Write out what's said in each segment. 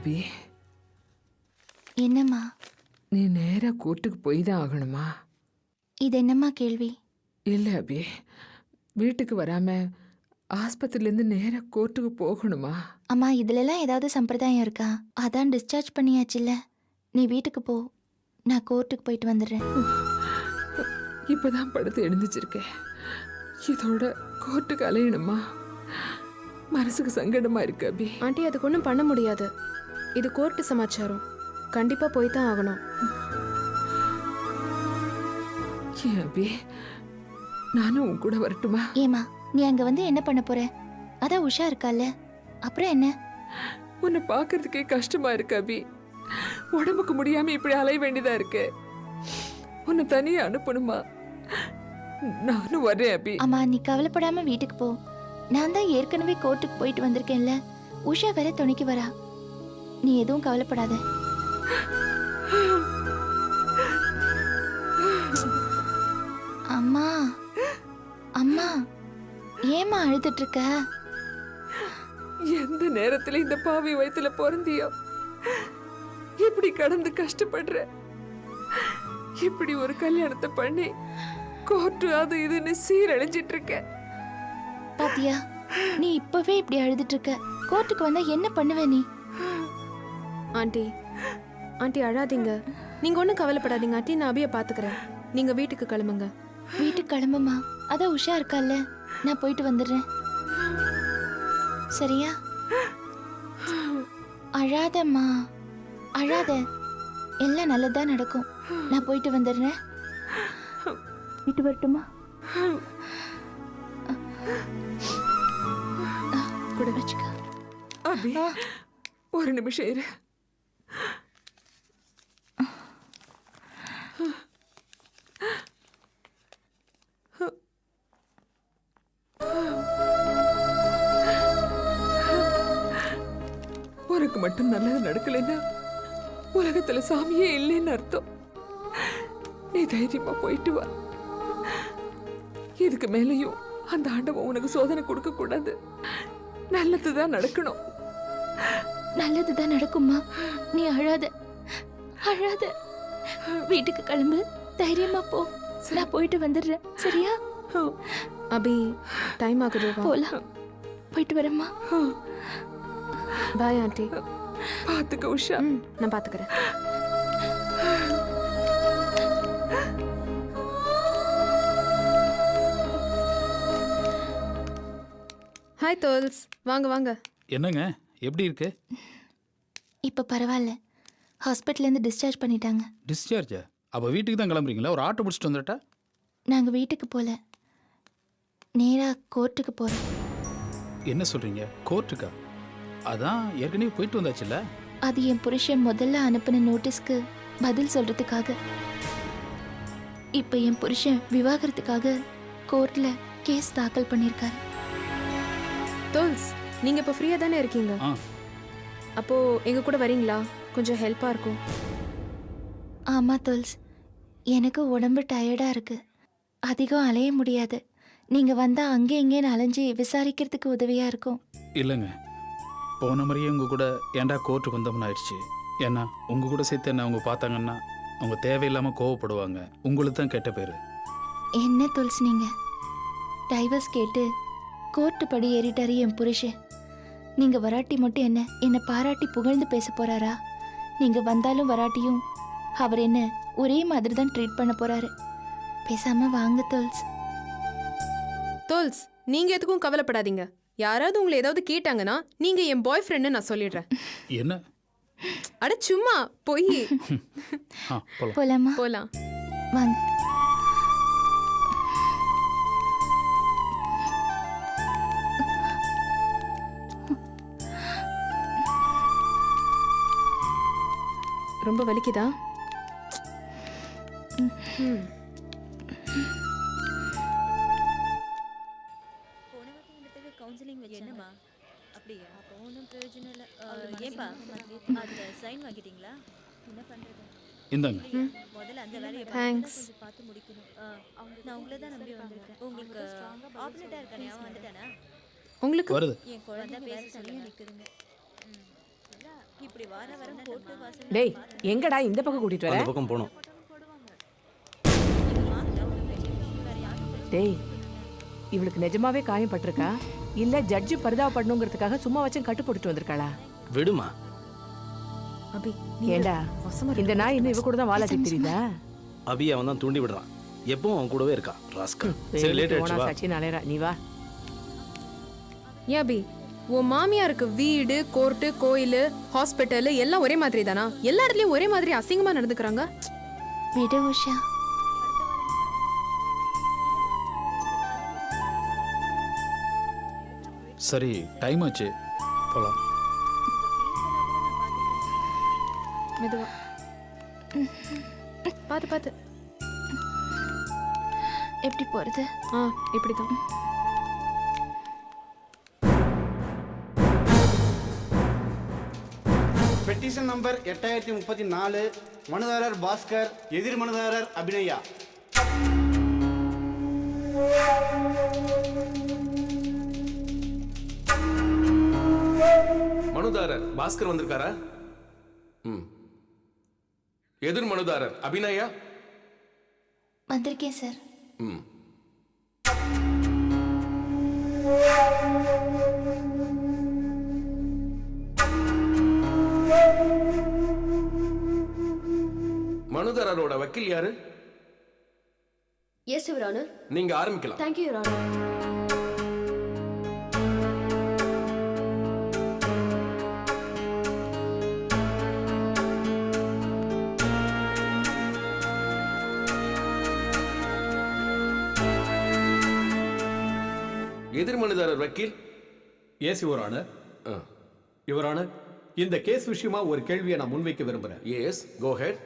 அபி, என்னம்மா நீ நேரா கோர்ட்டுக்கு போய் தான் ஆகணுமா? இது என்னம்மா கேள்வி? இல்லை அபி, வீட்டுக்கு வராம ஆஸ்பத்திரியிலேருந்து நேரா கோர்ட்டுக்கு போகணுமா? அம்மா இதுலலாம் ஏதாவது சம்பிரதாயம் இருக்கா? அதான் டிஸ்சார்ஜ் பண்ணியாச்சுல்ல. நீ வீட்டுக்கு போ, நான் கோர்ட்டுக்கு போயிட்டு வந்துடுறேன். இப்பதான் படுத்து எழுந்துச்சிருக்கேன். இதோட கோர்ட்டுக்கு அலையணுமா? மனசுக்கு சங்கடமா இருக்கு அபி. ஆண்டி, அதுக்கு ஒன்றும் பண்ண முடியாது. இது கோர்ட்டு சமாச்சாரம், கண்டிப்பா போய் தான் ஆகணும். ஏன் அபி, நானும் உன் கூட வரட்டுமா? ஏமா நீ அங்க வந்து என்ன பண்ண போற? அதான் உஷா இருக்கால, அப்புறம் என்ன? உன்னை பார்க்கறதுக்கே கஷ்டமா இருக்கு அபி. உடம்புக்கு முடியாம இப்படி அலைய வேண்டியதா இருக்கு. உன்னை தனியா அனுப்பணுமா? நானும் வரேன் அபி. அம்மா நீ கவலைப்படாம வீட்டுக்கு போ. நான் தான் ஏற்கனவே கோர்ட்டுக்கு போயிட்டு வந்திருக்கேன்ல. உஷா வேற துணைக்கு வரா. நீ எதுவும் கவலைப்படாத. அம்மா அம்மா ஏம்மா அழுதுட்டு இருக்க? எந்த நேரத்துல இந்த பாவி வயித்துல பிறந்தியோ, இப்படி கடந்து கஷ்டப்படுற. இப்படி ஒரு கல்யாணத்தை பண்ணி கோர்ட்டு அது இதுன்னு சீரழிஞ்சிட்டு இருக்க. பாத்தியா, நீ இப்பவே இப்படி அழுதுட்டு இருக்க. கோர்ட்டுக்கு வந்தா என்ன பண்ணுவ நீ? ஆண்டி ஆண்டி அழாதீங்க. நீங்க ஒன்றும் கவலைப்படாதீங்க ஆண்டி, நான் அபியை பார்த்துக்கிறேன். நீங்க வீட்டுக்கு கிளம்புங்க. வீட்டுக்கு கிளம்புமா, அதான் உஷா இருக்கால, நான் போயிட்டு வந்துடுறேன். சரியா? அழாதம்மா, அழாத. எல்லாம் நல்லதா நடக்கும். நான் போயிட்டு வந்துடுறேன். வீட்டு வரட்டுமா? கூட வச்சுக்க. அபி, ஒரு நிமிஷம் இரு. உனக்கு மட்டும் நல்லது நடக்கலைன்னா உலகத்துல சாமியே இல்லைன்னு அர்த்தம். நீ தைரியமா போயிட்டு வா. இதுக்கு மேலையும் அந்த ஆண்டவன் உனக்கு சோதனை கொடுக்க கூடாது. நல்லதுதான் நடக்கணும். நல்லதுதான் நடக்குமா? நீ அழாத, அழாத. வீட்டுக்கு கிளம்பு, தைரியமா போ. நான் போயிட்டு வந்துடுறேன். சரியா? அபி, டைம் ஆகுது, வா. போலாம். போயிட்டு வரேம்மா. Bye aunty. பாத்துக்க உஷா. நான் பாத்துக்கிறேன். ஹாய் தோல்ஸ், வாங்க வாங்க. என்னங்க, எப்படி இருக்கு? இப்ப பரவாயில்ல. ஹாஸ்பிட்டல்லேருந்து டிஸ்சார்ஜ் பண்ணிட்டாங்க. டிஸ்சார்ஜா? அப்போ வீட்டுக்கு தான் கிளம்புறீங்களா? ஒரு ஆட்டோ பிடிச்சிட்டு வந்துட்டா? நாங்க வீட்டுக்கு போல, நேரா கோர்ட்டுக்கு போறோம். என்ன சொல்றீங்க? கோர்ட்டுக்கா? அதான் ஏற்கனவே போயிட்டு வந்தாச்சுல்ல. அது என் புருஷன் முதல்ல அனுப்பின நோட்டீஸ்க்கு பதில் சொல்றதுக்காக. இப்ப என் புருஷன் விவாகரத்துக்காக கோர்ட்ல கேஸ் தாக்கல் பண்ணிருக்காரு. தோல்ஸ், நீங்க இப்போ ஃப்ரீயா தானே இருக்கீங்க? ஆ. அப்போ எங்க கூட வரீங்களா? கொஞ்சம் ஹெல்ப்பா இருக்கும். ஆமா தோல்ஸ், எனக்கு உடம்பு டயர்டா இருக்கு. அதிகம் அலைய முடியாது. நீங்க வந்தா அங்கே இங்கேன்னு அலைஞ்சு விசாரிக்கிறதுக்கு உதவியா இருக்கும். இல்லைங்க, போன மாதிரியே உங்கள் கூட ஏன்டா கோர்ட்டுக்கு வந்தோம்னு ஆயிடுச்சு. ஏன்னா உங்கள் கூட சேர்த்து என்ன அவங்க பார்த்தாங்கன்னா அவங்க தேவையில்லாமல் கோவப்படுவாங்க. உங்களுக்கு தான் கெட்ட பேர். என்ன தோல்ஸ் நீங்க? டைவர்ஸ் கேட்டு கோர்ட்டு படி ஏறிட்டாரு என் புருஷன். நீங்க வராட்டி மட்டும் என்ன பாராட்டி புகழ்ந்து பேச போறாரா? நீங்க வந்தாலும் வராட்டியும் அவர் என்ன ஒரே மாதிரி தான் ட்ரீட் பண்ண போறாரு. பேசாம வாங்க தோல்ஸ். தோல்ஸ், நீங்க எதுக்கும் கவலைப்படாதீங்க. யாராவது உங்களை ஏதாவது கேட்டாங்கன்னா நீங்க என் பாய் ஃப்ரெண்டு நான் சொல்லிடுறேன். என்ன? அட சும்மா போய். போலாமா? போலாம், வாங்க. ரொம்ப வலிக்குதா? கவுன்சிலிங் என்னமா? அப்படியா? அப்போ ஒன்றும் பிரயோஜனம் இல்லை. ஏன்பா அதில் சைன் வாங்கிட்டீங்களா? என்ன பண்ணுறது? இந்தாங்க. முதல்ல அந்த வேலையை தேங்க்ஸ். பார்த்து முடிக்கணும். நான் உங்களை தான் நம்பி வந்திருக்கேன். உங்களுக்கு ஆப்ரேட்டாக இருக்கானே, அவன் வந்துட்டானா? உங்களுக்கு வருது. என் குழந்தை பேச சொல்லி நிற்குதுங்க. இப்படி வார வாரம் கோர்ட்டு வாசல் டேய் எங்கடா இந்த பக்கம் கூட்டிட்டு வர அந்த பக்கம் போனோம். டேய் இவளுக்கு நிஜமாவே காயம் பட்டிருக்கா இல்ல ஜட்ஜு பரிதாபப்படணுங்கிறதுக்காக சும்மா வச்சு கட்டு போட்டுட்டு வந்திருக்காளா? விடுமா. அபி ஏண்டா இந்த நாய் இன்னும் இவ கூட தான் வாலாட்டி தெரியுதா? அபி அவன் தான் தூண்டி விடுறான். எப்பவும் அவன் கூடவே இருக்கான் ராஸ்கல். சரி லேட் ஆயிடுச்சு வா. சாட்சி நாளையரா நீ வா. ஏன் அபி உன் மாமியாருக்கு வீடு கோர்ட்டு கோயில் ஹாஸ்பிட்டல் எல்லாம் ஒரே மாதிரி தானா? எல்லா இடத்துலயும் ஒரே மாதிரி அசிங்கமா நடந்துக்கிறாங்க. விடு உஷா. சரி டைம் ஆச்சு போகலாம். மெதுவா பாத்து பாத்து. எப்படி போறது? இப்படிதான். பெட்டிஷன் நம்பர் 8034 மனுதாரர் பாஸ்கர், எதிர் மனுதாரர் அபிநயா. மனுதாரர் பாஸ்கர் வந்திருக்காரா? எதிர் மனுதாரர் அபிநயா வந்திருக்கேன் சார். மனுதாரரோட வக்கீல் யாரு? Yes your honour. நீங்க ஆரம்பிக்கலாம். Thank you your honour. எதிர் மனுதாரர் வக்கீல். Yes your honour. Your honour, இந்த கேஸ் விஷயமா ஒரு கேள்வியை நான் முன்வைக்க விரும்புறேன். எஸ் கோ ஹெட்.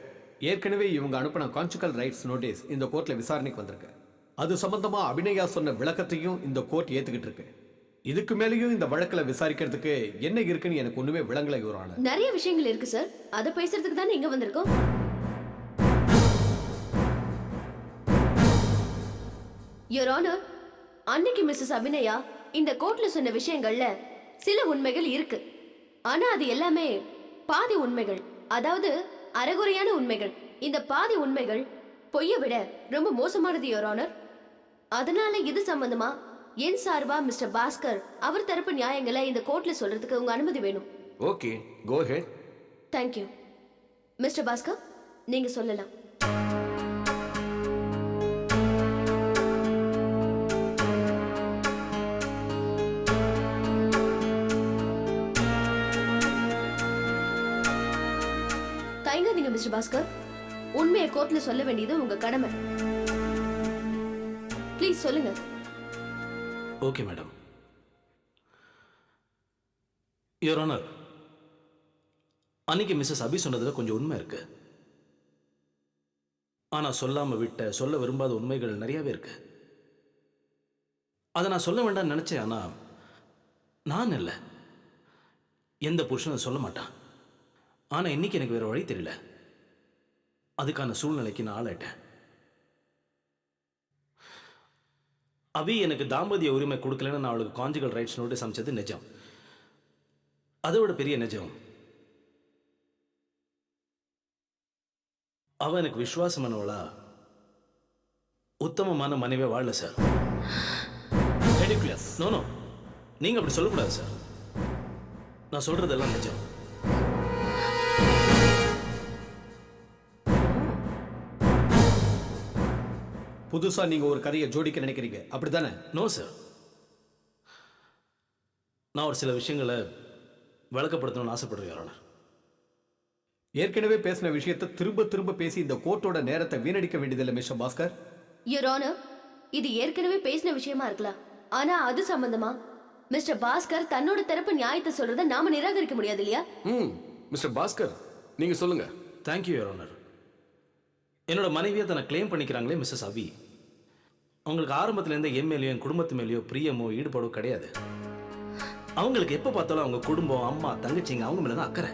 ஏற்கனவே இவங்க அனுப்பின கான்ஜுகல் ரைட்ஸ் நோட்டீஸ் இந்த கோர்ட்ல விசாரணைக்கு வந்திருக்கு. அது சம்பந்தமா அபிநயா சொன்ன விளக்கத்தையும் இந்த கோர்ட் ஏத்துக்கிட்டு இருக்கு. இதுக்கு மேலேயும் இந்த வழக்குல விசாரிக்கிறதுக்கு என்ன இருக்குன்னு எனக்கு ஒண்ணுமே விளங்கல யுவர் ஆனர். நிறைய விஷயங்கள் இருக்கு சார். அதை பேசுறதுக்கு தானே இங்க வந்திருக்கோம். யுவர் ஆனர், அன்னைக்கு மிஸ்ஸஸ் அபிநயா இந்த கோர்ட்ல சொன்ன விஷயங்கள்ல சில உண்மைகள் இருக்கு. ஆனா அது எல்லாமே பாதி உண்மைகள், அதாவது அரைகுறையான உண்மைகள். இந்த பாதி உண்மைகள் பொய்யை விட ரொம்ப மோசமானது யுவர் ஆனர். அதனால இது சம்பந்தமா என் சார்பா மிஸ்டர் பாஸ்கர் அவர் தரப்பு நியாயங்களை இந்த கோர்ட்ல சொல்றதுக்கு உங்க அனுமதி வேணும். ஓகே கோ ஹெட். தேங்க்யூ. மிஸ்டர் பாஸ்கர், நீங்க சொல்லலாம். தயங்காதீங்க மிஸ்டர் பாஸ்கர். உண்மையை கோர்ட்ல சொல்ல வேண்டியது உங்க கடமை. ப்ளீஸ் சொல்லுங்க. Okay madam. யுவர் ஆனர், அன்னைக்கு மிஸ்ஸஸ் அபி சொன்னதுல கொஞ்சம் உண்மை இருக்கு. ஆனா சொல்லாம விட்ட சொல்ல விரும்பாத உண்மைகள் நிறையவே இருக்கு. அதை நான் சொல்ல வேண்டாம்னு நினைச்சேன். ஆனா நான் இல்லை, எந்த புருஷனும் சொல்ல மாட்டான். ஆனா இன்னைக்கு எனக்கு வேற வழி தெரியல. அதுக்கான சூழ்நிலைக்கு நான் ஆளாயிட்டேன். அபி எனக்கு தாம்பதிய உரிமை கொடுக்கலன்னு நான் அவளுக்கு கான்ஜுகல் ரைட்ஸ் நோட்டீஸ் அமைச்சது நிஜம். அதை விட பெரிய நிஜம், அவ எனக்கு விசுவாசமானவளா உத்தமமான மனைவியா வாழல சார். நோ நோ, நீங்க அப்படி சொல்லக்கூடாது சார். நான் சொல்றதெல்லாம் நிஜம். புதுசா நீங்க ஒரு கதையை ஜோடிக்க நினைக்கிறீங்க, அப்படித்தானே? நோ சார், நான் ஒரு சில விஷயங்களை விளக்கப்படுத்தணும்னு ஆசைப்படுறேன் யுவர் ஆனர். ஏற்கனவே பேசின விஷயத்தை திரும்ப திரும்ப பேசி இந்த கோர்ட்டோட நேரத்தை வீணடிக்க வேண்டியதில்லை மிஸ்டர் பாஸ்கர். யுவர் ஆனர், இது ஏற்கனவே பேசின விஷயமா இருக்கலாம். ஆனா அது சம்பந்தமா மிஸ்டர் பாஸ்கர் தன்னோட தரப்பு நியாயத்தை சொல்றத நாம நிராகரிக்க முடியாது இல்லையா? மிஸ்டர் பாஸ்கர் நீங்க சொல்லுங்க. Thank you your honour. என்னோட மனைவியை தன்னை கிளைம் பண்ணிக்கிறாங்களே மிஸ்ஸஸ் அபி, அவங்களுக்கு ஆரம்பத்துலேருந்து என் மேலேயோ என் குடும்பத்து மேலேயோ பிரியமோ ஈடுபாடோ கிடையாது. அவங்களுக்கு எப்போ பார்த்தாலும் அவங்க குடும்பம், அம்மா, தங்கச்சிங்க, அவங்க மேலே தான் அக்கறை.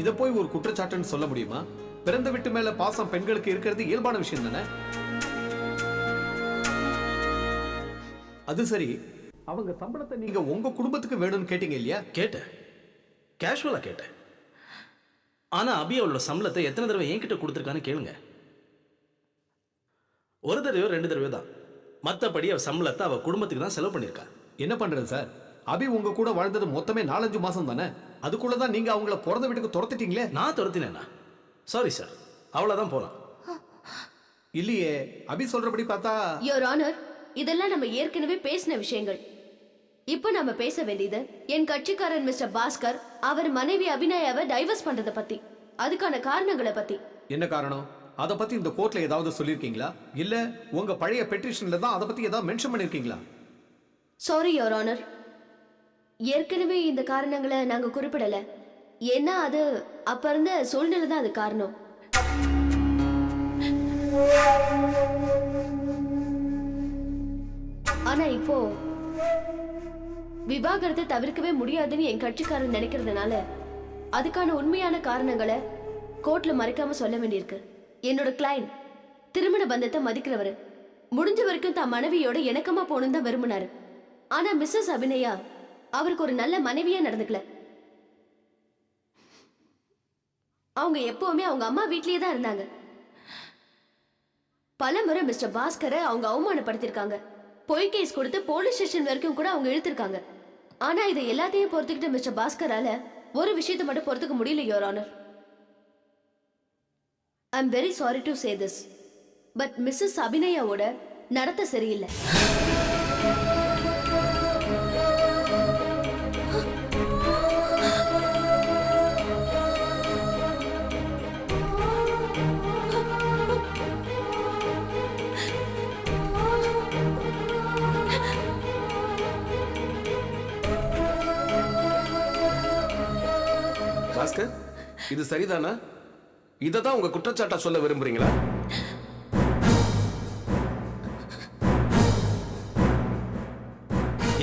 இதை போய் ஒரு குற்றச்சாட்டுன்னு சொல்ல முடியுமா? பிறந்த வீட்டு மேல பாசம் பெண்களுக்கு இருக்கிறது இயல்பான விஷயம் தானே. அது சரி, அவங்க சம்பளத்தை நீங்க உங்க குடும்பத்துக்கு வேணும்னு கேட்டீங்க இல்லையா? கேட்டேன், கேஷுவலாக கேட்டேன். ஆனா அபி அவளோட சம்பளத்தை எத்தனை தடவை என்கிட்ட கொடுத்துருக்கான்னு கேளுங்க. ஒரு தடவையோ 2 தடவையோ தான். மற்றபடி அவ சம்பளத்தை அவ குடும்பத்துக்கு தான் செலவு பண்ணியிருக்கா. என்ன பண்றது சார்? அபி உங்க கூட வாழ்ந்தது மொத்தமே 4-5 மாசம் தானே. அதுக்குள்ளதான் நீங்க அவங்கள பிறந்த வீட்டுக்கு துரத்திட்டீங்களே. நான் துரத்தினேனா? சாரி சார், அவ்வளோதான் போறான். இல்லையே, அபி சொல்றபடி பார்த்தா. யுவர் ஆனர், இதெல்லாம் நம்ம ஏற்கனவே பேசின விஷயங்கள். இப்போ நம்ம பேச வேண்டியது என் கட்சிக்காரன் மிஸ்டர் பாஸ்கர் அவர் மனைவி அபிநயாவை டைவர்ஸ் பண்றதை பத்தி, அதுக்கான காரணங்களை பத்தி. என்ன காரணம்? அதை பத்தி இந்த கோர்ட்ல ஏதாவது சொல்லியிருக்கீங்களா? இல்ல உங்க பழைய பெட்டிஷன்ல தான் அதை பத்தி ஏதாவது மென்ஷன் பண்ணிருக்கீங்களா? சாரி யுவர் ஆனர், ஏற்கனவே இந்த காரணங்களை நாங்க குறிப்பிடல. ஏன்னா அது அப்ப இருந்த சூழ்நிலை தான் அது காரணம். ஆனா இப்போ விவாகரத்தை தவிர்க்கவே முடியாதுன்னு என் கட்சிக்காரன் நினைக்கிறதுனால அதுக்கான உண்மையான காரணங்களை கோர்ட்ல மறைக்காம சொல்ல வேண்டியிருக்கு. என்னோட கிளையண்ட் திருமண பந்தத்தை மதிக்கிறவரு, முடிஞ்ச வரைக்கும் தான் மனைவியோட இணக்கமா போகணும்னு தான் விரும்பினாரு. ஆனா மிஸ்ஸஸ் அபிநயா அவருக்கு ஒரு நல்ல மனைவியா நடந்துக்கல. அவங்க எப்பவுமே அவங்க அம்மா வீட்லயே தான் இருந்தாங்க. பல முறை மிஸ்டர் பாஸ்கரை அவங்க அவமானப்படுத்திருக்காங்க. பொய் கேஸ் கொடுத்து போலீஸ் ஸ்டேஷன் வரைக்கும் கூட அவங்க இழுத்திருக்காங்க. ஆனா இதை எல்லாத்தையும் பொறுத்துக்கிட்ட மிஸ்டர் பாஸ்கரால ஒரு விஷயத்தை மட்டும் பொறுத்துக்க முடியல your honour. I am very sorry to say this, but Mrs அபிநயாவோட நடத்தை சரியில்லை. பாஸ்கர், இது சரிதானா? இதை தான் உங்க குற்றச்சாட்டா சொல்ல விரும்புறீங்களா?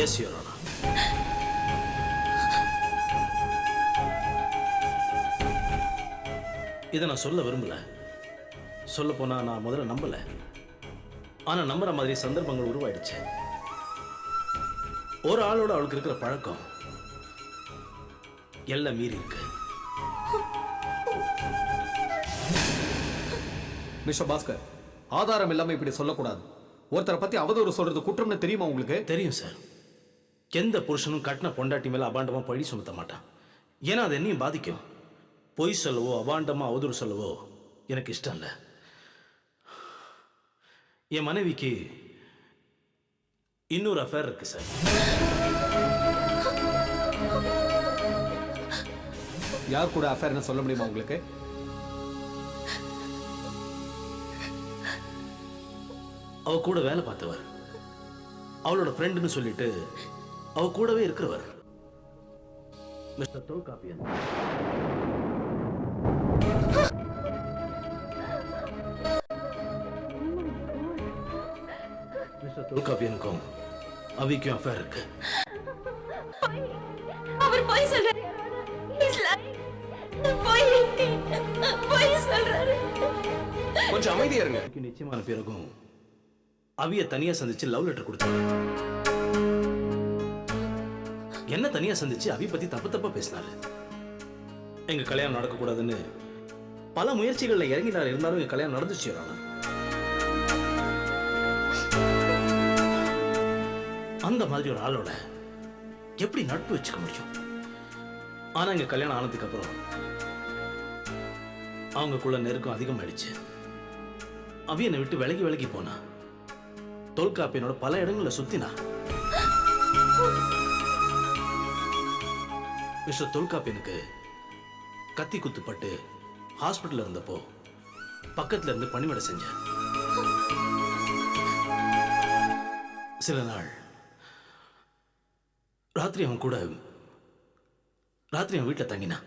Yes your honour. இதை நான் சொல்ல விரும்பல. சொல்ல போனா நான் முதல்ல நம்பல. ஆனா நம்புற மாதிரி சந்தர்ப்பங்கள் உருவாயிடுச்சு. ஒரு ஆளோட அவளுக்கு இருக்கிற பழக்கம் எல்லாம் மீறி இருக்கு. மிஸ்டர் பாஸ்கர், ஆதாரம் இல்லாம இப்படி சொல்லக்கூடாது. ஒருத்தரை பத்தி அவதூறு சொல்றது குற்றம்னு தெரியுமா உங்களுக்கு? தெரியும் சார். எந்த புருஷனும் கட்டின பொண்டாட்டி மேல அபாண்டமா பழி சுமத்த மாட்டான். ஏன்னா அது என்னையும் பாதிக்கும். பொய் சொல்லவோ அபாண்டமா அவதூறு சொல்லவோ எனக்கு இஷ்டம் இல்லை. என் மனைவிக்கு இன்னொரு அஃபேர் இருக்கு சார். யார் கூட அஃபேர்னு சொல்ல முடியுமா உங்களுக்கு? அவ கூட வேலை பார்த்தவர், அவளோட ஃப்ரெண்டுன்னு சொல்லிட்டு அவ கூடவே இருக்கிறவர் மிஸ்டர் தொல்காப்பியன். மிஸ்டர் தொல்காப்பியனுக்கும் அவிக்கும் அஃபேர் இருக்கு. அவர் போய் சொல்றாரு. கொஞ்சம் அமைதியா இருங்க. நிச்சயமான பிறகும் அவிய தனியா சந்திச்சு லவ் லெட்டர் கொடுத்தாரு. என்ன தனியா சந்திச்சு அவி பத்தி தப்பு தப்பா பேசினாரு. எங்க கல்யாணம் நடக்க கூடாதுன்னு பல முயற்சிகள்ல இறங்கினார். இருந்தாலும் எங்க கல்யாணம் நடந்துச்சு. அந்த மாதிரி ஒரு ஆளோட எப்படி நட்பு வச்சுக்க முடியும்? ஆனா எங்க கல்யாணம் ஆனதுக்கு அப்புறம் அவங்களுக்குள்ள நெருக்கம் அதிகமாயிடுச்சு. அவி என்னை விட்டு விலகி விலகி போனா. தொல்காப்பியனோட பல இடங்கள்ல சுத்தினா. மிஸ்டர் தொல்காப்பியனுக்கு கத்தி குத்துப்பட்டு ஹாஸ்பிட்டல் இருந்தப்போ பக்கத்துல இருந்து பணிவிடை செஞ்சேன். சில நாள் ராத்திரி அவன் வீட்டுல தங்கினா.